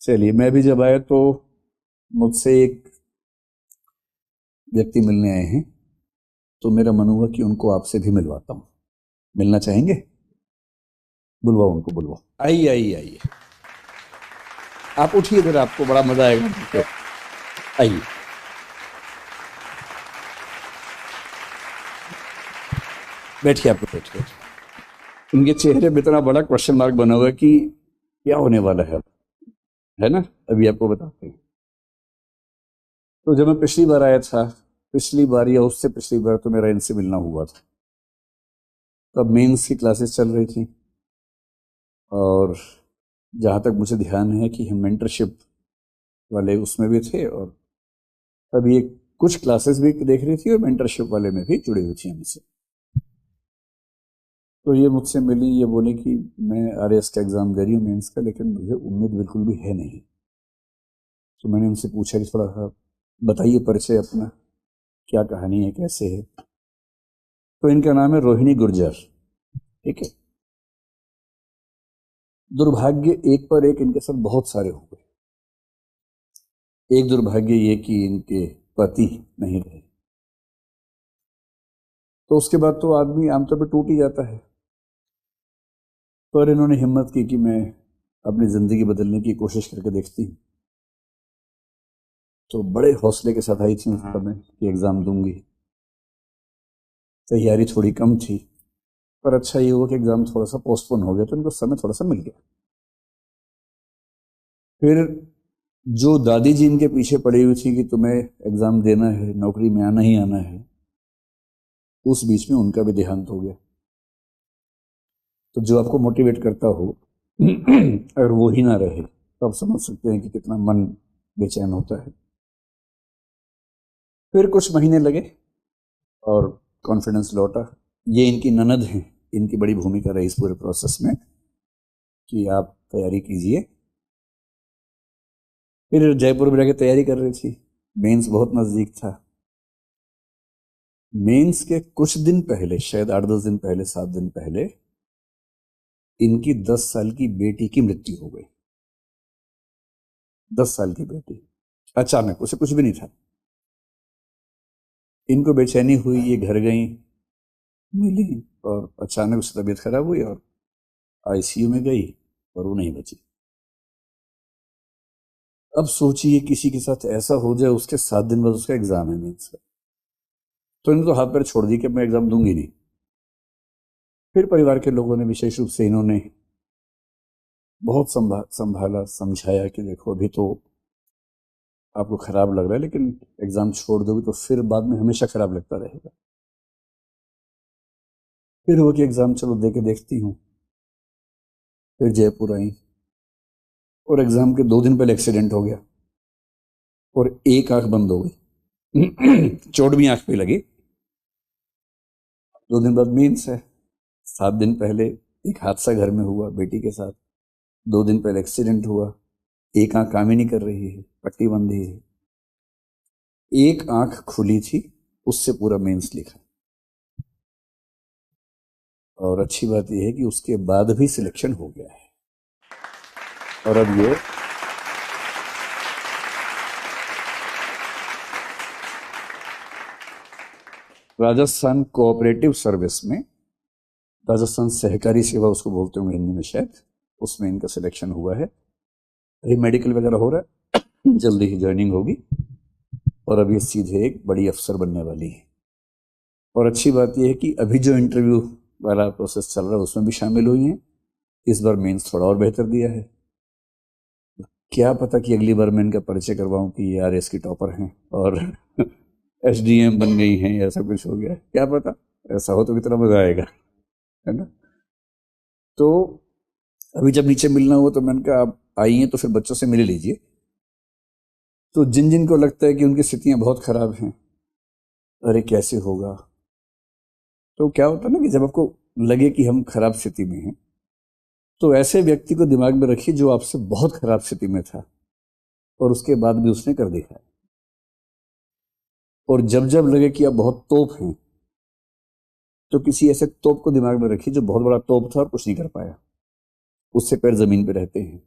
चलिए, मैं भी जब आया तो मुझसे एक व्यक्ति मिलने आए हैं, तो मेरा मन हुआ कि उनको आपसे भी मिलवाता हूँ। मिलना चाहेंगे? बुलवाओ उनको, बुलवाओ। आइए आइए आइए, आप उठिए इधर, आपको बड़ा मजा आएगा। आइए। बैठिए, आप बैठिए। उनके चेहरे पे इतना बड़ा क्वेश्चन मार्क बना हुआ है कि क्या होने वाला है ना? अभी आपको बताते हैं। तो जब मैं पिछली बार आया था, पिछली बार या उससे पिछली बार, तो मेरा इनसे मिलना हुआ था। तब मेंस की क्लासेस चल रही थी, और जहाँ तक मुझे ध्यान है कि हम मेंटरशिप वाले उसमें भी थे, और तब ये कुछ क्लासेस भी देख रही थी और मेंटरशिप वाले में भी जुड़ी हुई थी हमसे। तो ये मुझसे मिली, ये बोली कि मैं आरएएस का एग्ज़ाम दे रही हूँ मेंस का, लेकिन मुझे उम्मीद बिल्कुल भी है नहीं। तो मैंने उनसे पूछा कि थोड़ा सा बताइए परिचय अपना, क्या कहानी है, कैसे है। तो इनका नाम है रोहिणी गुर्जर। ठीक है। दुर्भाग्य एक पर एक इनके साथ बहुत सारे हो गए। एक दुर्भाग्य ये कि इनके पति नहीं रहे। तो उसके बाद तो आदमी आमतौर पर टूट ही जाता है। पर इन्होंने हिम्मत की कि मैं अपनी ज़िंदगी बदलने की कोशिश करके देखती हूँ। तो बड़े हौसले के साथ आई थी उस समय कि एग्ज़ाम दूंगी। तैयारी थोड़ी कम थी, पर अच्छा ये हुआ कि एग्ज़ाम थोड़ा सा पोस्टपोन हो गया, तो इनको समय थोड़ा सा मिल गया। फिर जो दादी जी इनके पीछे पड़ी हुई थी कि तुम्हें एग्ज़ाम देना है, नौकरी में आना ही आना है, उस बीच में उनका भी देहांत हो गया। तो जो आपको मोटिवेट करता हो अगर वो ही ना रहे, तो आप समझ सकते हैं कि कितना मन बेचैन होता है। फिर कुछ महीने लगे और कॉन्फिडेंस लौटा। ये इनकी ननद हैं, इनकी बड़ी भूमिका रही इस पूरे प्रोसेस में कि आप तैयारी कीजिए। फिर जयपुर में जाके तैयारी कर रही थी। मेंस बहुत नज़दीक था। मेंस के कुछ दिन पहले, शायद 8-10 दिन पहले, 7 दिन पहले, इनकी 10 साल की बेटी की मृत्यु हो गई। 10 साल की बेटी, अचानक, उसे कुछ भी नहीं था। इनको बेचैनी हुई, ये घर गई, मिली, और अचानक उसकी तबीयत खराब हुई और आईसीयू में गई, और वो नहीं बची। अब सोचिए किसी के साथ ऐसा हो जाए, उसके 7 दिन बाद उसका एग्जाम है मेंस का, तो इन्होंने तो हाथ पैर छोड़ दी कि मैं एग्जाम दूंगी नहीं। फिर परिवार के लोगों ने, विशेष रूप से इन्होंने बहुत संभाला, समझाया कि देखो अभी तो आपको खराब लग रहा है, लेकिन एग्जाम छोड़ दोगे तो फिर बाद में हमेशा खराब लगता रहेगा। फिर वो कि एग्जाम चलो दे के देखती हूँ। फिर जयपुर आई, और एग्जाम के 2 दिन पहले एक्सीडेंट हो गया, और एक आंख बंद हो गई। चोट भी आंख पे लगी। 2 दिन बाद मीन्स है। 7 दिन पहले एक हादसा घर में हुआ बेटी के साथ। 2 दिन पहले एक्सीडेंट हुआ। एक आंख काम ही नहीं कर रही है, पट्टी बंधी है। एक आंख खुली थी, उससे पूरा मेंस लिखा। और अच्छी बात यह है कि उसके बाद भी सिलेक्शन हो गया है। और अब ये राजस्थान कोऑपरेटिव सर्विस में, राजस्थान सहकारी सेवा उसको बोलते होंगे हिंदी में शायद, उसमें इनका सिलेक्शन हुआ है। अभी मेडिकल वगैरह हो रहा है, जल्दी ही ज्वाइनिंग होगी, और अभी सीधे एक बड़ी अफसर बनने वाली है। और अच्छी बात यह है कि अभी जो इंटरव्यू वाला प्रोसेस चल रहा है उसमें भी शामिल हुई हैं। इस बार मेंस थोड़ा और बेहतर दिया है। क्या पता कि अगली बार मैं इनका परिचय करवाऊं कि ये आरएस की टॉपर हैं और एसडीएम बन गई हैं, ऐसा कुछ हो गया, क्या पता। ऐसा हो तो कितना मजा आएगा, है ना? तो अभी जब नीचे मिलना हुआ तो मैंने कहा आप आई हैं तो फिर बच्चों से मिल लीजिए। तो जिन जिन को लगता है कि उनकी स्थितियां बहुत खराब हैं, अरे कैसे होगा, तो क्या होता है ना कि जब आपको लगे कि हम खराब स्थिति में हैं, तो ऐसे व्यक्ति को दिमाग में रखिए जो आपसे बहुत खराब स्थिति में था और उसके बाद भी उसने कर दिखाया। और जब जब लगे कि आप बहुत तोप हैं, तो किसी ऐसे तोप को दिमाग में रखिए जो बहुत बड़ा तोप था और कुछ नहीं कर पाया, उससे पैर जमीन पे रहते हैं।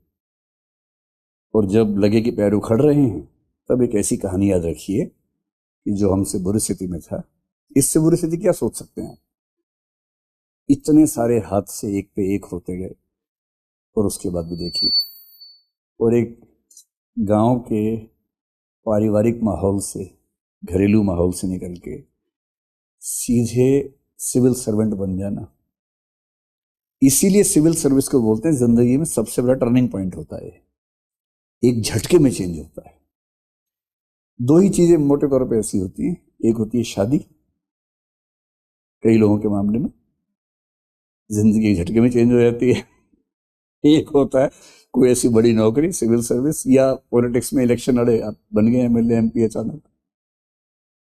और जब लगे कि पैर उखड़ रहे हैं, तब एक ऐसी कहानी याद रखिए कि जो हमसे बुरी स्थिति में था, इससे बुरी स्थिति क्या सोच सकते हैं। इतने सारे हादसे एक पे एक होते गए, और उसके बाद भी देखिए, और एक गांव के पारिवारिक माहौल से, घरेलू माहौल से निकल के सीधे सिविल सर्वेंट बन जाना। इसीलिए सिविल सर्विस को बोलते हैं जिंदगी में सबसे बड़ा टर्निंग पॉइंट होता है, एक झटके में चेंज होता है। दो ही चीजें मोटे तौर पे ऐसी होती हैं, एक होती है शादी, कई लोगों के मामले में जिंदगी एक झटके में चेंज हो जाती है। एक होता है कोई ऐसी बड़ी नौकरी, सिविल सर्विस, या पॉलिटिक्स में इलेक्शन लड़े, आप बन गए एमएलए एमपी अचानक।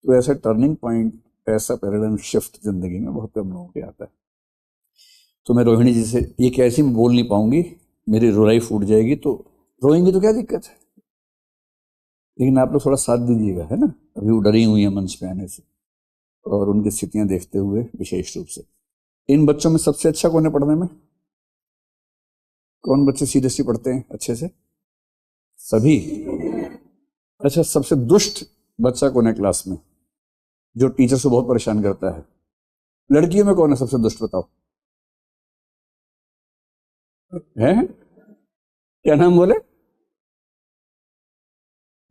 तो ऐसा टर्निंग पॉइंट, ऐसा पैराडाइम शिफ्ट जिंदगी में बहुत कम लोगों के आता है। तो मैं रोहिणी जी से ये कैसे मैं बोल नहीं पाऊंगी, मेरी रोराई फूट जाएगी, तो रोएंगी तो क्या दिक्कत है, लेकिन आप लोग थोड़ा साथ दीजिएगा, है ना। अभी वो डरी हुई है मंच पे आने से, और उनकी स्थितियां देखते हुए विशेष रूप से। इन बच्चों में सबसे अच्छा कौन है पढ़ने में? कौन बच्चे सीरियसली पढ़ते हैं अच्छे से? सभी? अच्छा, सबसे दुष्ट बच्चा कौन है क्लास में, जो टीचर से बहुत परेशान करता है? लड़कियों में कौन है सबसे दुष्ट, बताओ? है? क्या नाम बोले?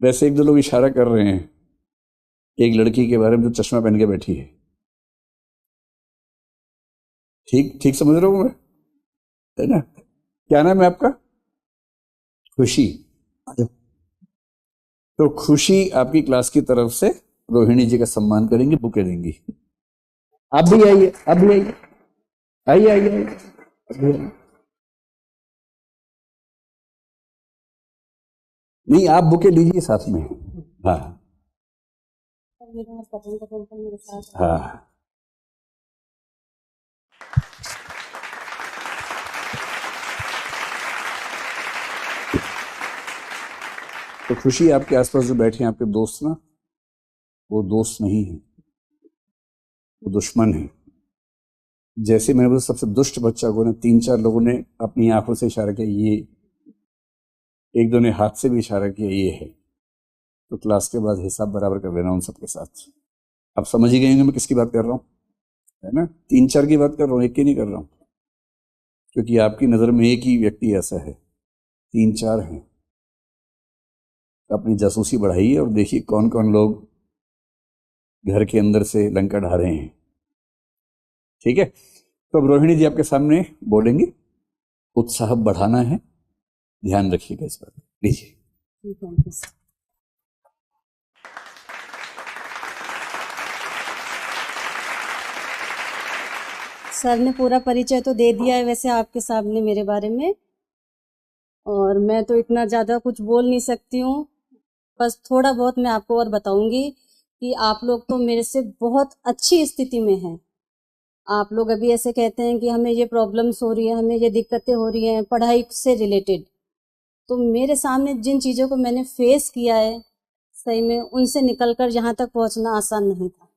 वैसे एक दो लोग इशारा कर रहे हैं एक लड़की के बारे में जो चश्मा पहन के बैठी है। ठीक ठीक समझ रहा हूं मैं, है ना? क्या नाम है आपका? खुशी। तो खुशी आपकी क्लास की तरफ से रोहिणी जी का सम्मान करेंगी, बुके देंगी। आप भी आइए, आप भी आइए, आइए आइए आइए। नहीं, आप बुके लीजिए साथ में। हाँ हाँ, तो खुशी आपके आसपास जो बैठे हैं आपके दोस्त ना, वो दोस्त नहीं है, वो दुश्मन है। जैसे मैंने बोला सबसे दुष्ट बच्चा को ना, 3-4 लोगों ने अपनी आंखों से इशारा किया, ये, एक दो ने हाथ से भी इशारा किया, ये है। तो क्लास के बाद हिसाब बराबर कर देना उन सबके साथ। आप समझ ही गए होंगे मैं किसकी बात कर रहा हूँ, है ना। 3-4 की बात कर रहा हूँ, एक की नहीं कर रहा हूँ, क्योंकि आपकी नजर में एक ही व्यक्ति ऐसा है, 3-4 हैं। अपनी जासूसी बढ़ाइए और देखिए कौन कौन लोग घर के अंदर से लंका ढा रहे हैं। ठीक है, तो अब रोहिणी जी आपके सामने बोलेंगे, उत्साह बढ़ाना है, ध्यान रखिएगा इस बात। लीजिए। सर ने पूरा परिचय तो दे दिया है वैसे आपके सामने मेरे बारे में, और मैं तो इतना ज़्यादा कुछ बोल नहीं सकती हूँ। बस थोड़ा बहुत मैं आपको और बताऊंगी कि आप लोग तो मेरे से बहुत अच्छी स्थिति में हैं। आप लोग अभी ऐसे कहते हैं कि हमें ये प्रॉब्लम्स हो रही है, हमें ये दिक्कतें हो रही हैं पढ़ाई से रिलेटेड, तो मेरे सामने जिन चीज़ों को मैंने फेस किया है, सही में उनसे निकलकर यहाँ तक पहुँचना आसान नहीं था।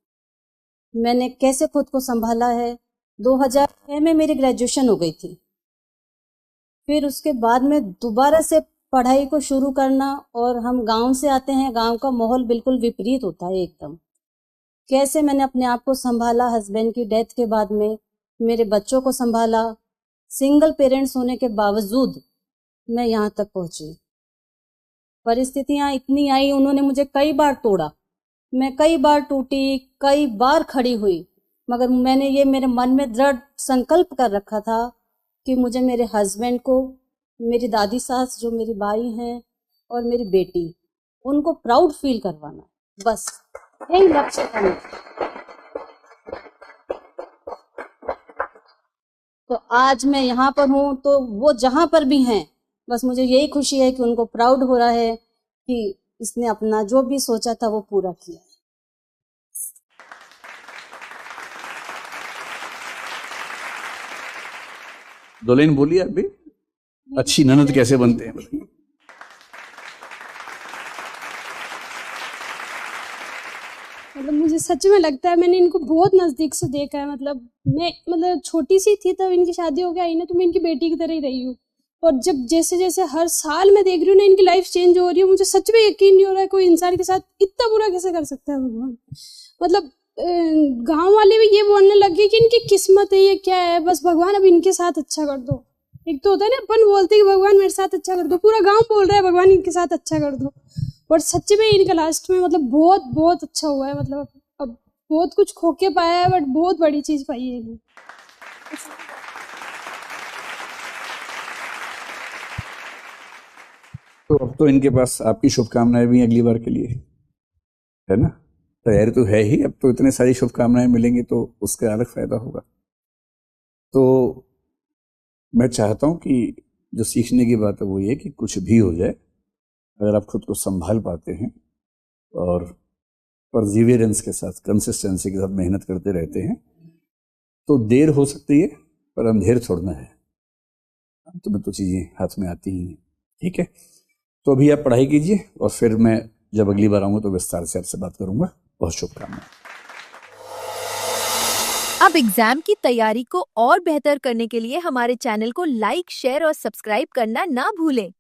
मैंने कैसे खुद को संभाला है। 2006 में मेरी ग्रेजुएशन हो गई थी, फिर उसके बाद में दोबारा से पढ़ाई को शुरू करना, और हम गांव से आते हैं, गांव का माहौल बिल्कुल विपरीत होता है एकदम। कैसे मैंने अपने आप को संभाला, हस्बैंड की डेथ के बाद में मेरे बच्चों को संभाला, सिंगल पेरेंट्स होने के बावजूद मैं यहाँ तक पहुंची। परिस्थितियां इतनी आई, उन्होंने मुझे कई बार तोड़ा, मैं कई बार टूटी, कई बार खड़ी हुई, मगर मैंने ये मेरे मन में दृढ़ संकल्प कर रखा था कि मुझे मेरे हस्बैंड को, मेरी दादी सास जो मेरी बाई हैं, और मेरी बेटी, उनको प्राउड फील करवाना, बस यही लक्ष्य था मेरा। तो आज मैं यहाँ पर हूँ, तो वो जहाँ पर भी हैं, बस मुझे यही खुशी है कि उनको प्राउड हो रहा है कि इसने अपना जो भी सोचा था वो पूरा किया। दोलेन बोलिए अभी, अच्छी ननद कैसे बनते हैं बताइए। मतलब मुझे सच में लगता है मैंने इनको बहुत नज़दीक से देखा है। मतलब मैं छोटी सी थी तब इनकी शादी हो गई ना, तो मैं इनकी बेटी की तरह ही रही हूँ। और जब जैसे जैसे हर साल मैं देख रही हूँ ना इनकी लाइफ चेंज हो रही है, मुझे सच में यकीन नहीं हो रहा है कोई इंसान के साथ इतना बुरा कैसे कर सकता है भगवान। मतलब गांव वाले भी ये बोलने लगे कि इनकी किस्मत है, ये क्या है, बस भगवान अब इनके साथ अच्छा कर दो। एक तो होता है ना अपन बोलते हैं कि भगवान मेरे साथ अच्छा कर दो, पूरा गांव बोल रहा है भगवान इनके साथ अच्छा कर दो, और सच्ची में इनका लास्ट में मतलब बहुत बहुत अच्छा हुआ है। मतलब अब बहुत कुछ खो के पाया है बट बहुत बड़ी चीज पाई है इन्हें। तो अब तो इनके पास आपकी शुभकामनाएं भी हैं अगली बार के लिए, है ना? तैयारी तो है ही, अब तो इतने सारी शुभकामनाएं मिलेंगी तो उसका अलग फायदा होगा। तो मैं चाहता हूं कि जो सीखने की बात है वो ये कि कुछ भी हो जाए, अगर आप खुद को संभाल पाते हैं और परसिवियरेंस के साथ, कंसिस्टेंसी के साथ मेहनत करते रहते हैं, तो देर हो सकती है पर अंधेर छोड़ना है। तुम्हें तो चीज़ें हाथ में आती ही हैं, ठीक है? तो अभी आप पढ़ाई कीजिए और फिर मैं जब अगली बार आऊँगा तो विस्तार से आपसे बात करूँगा। बहुत शुभकामनाएं। अब एग्जाम की तैयारी को और बेहतर करने के लिए हमारे चैनल को लाइक, शेयर और सब्सक्राइब करना ना भूलें।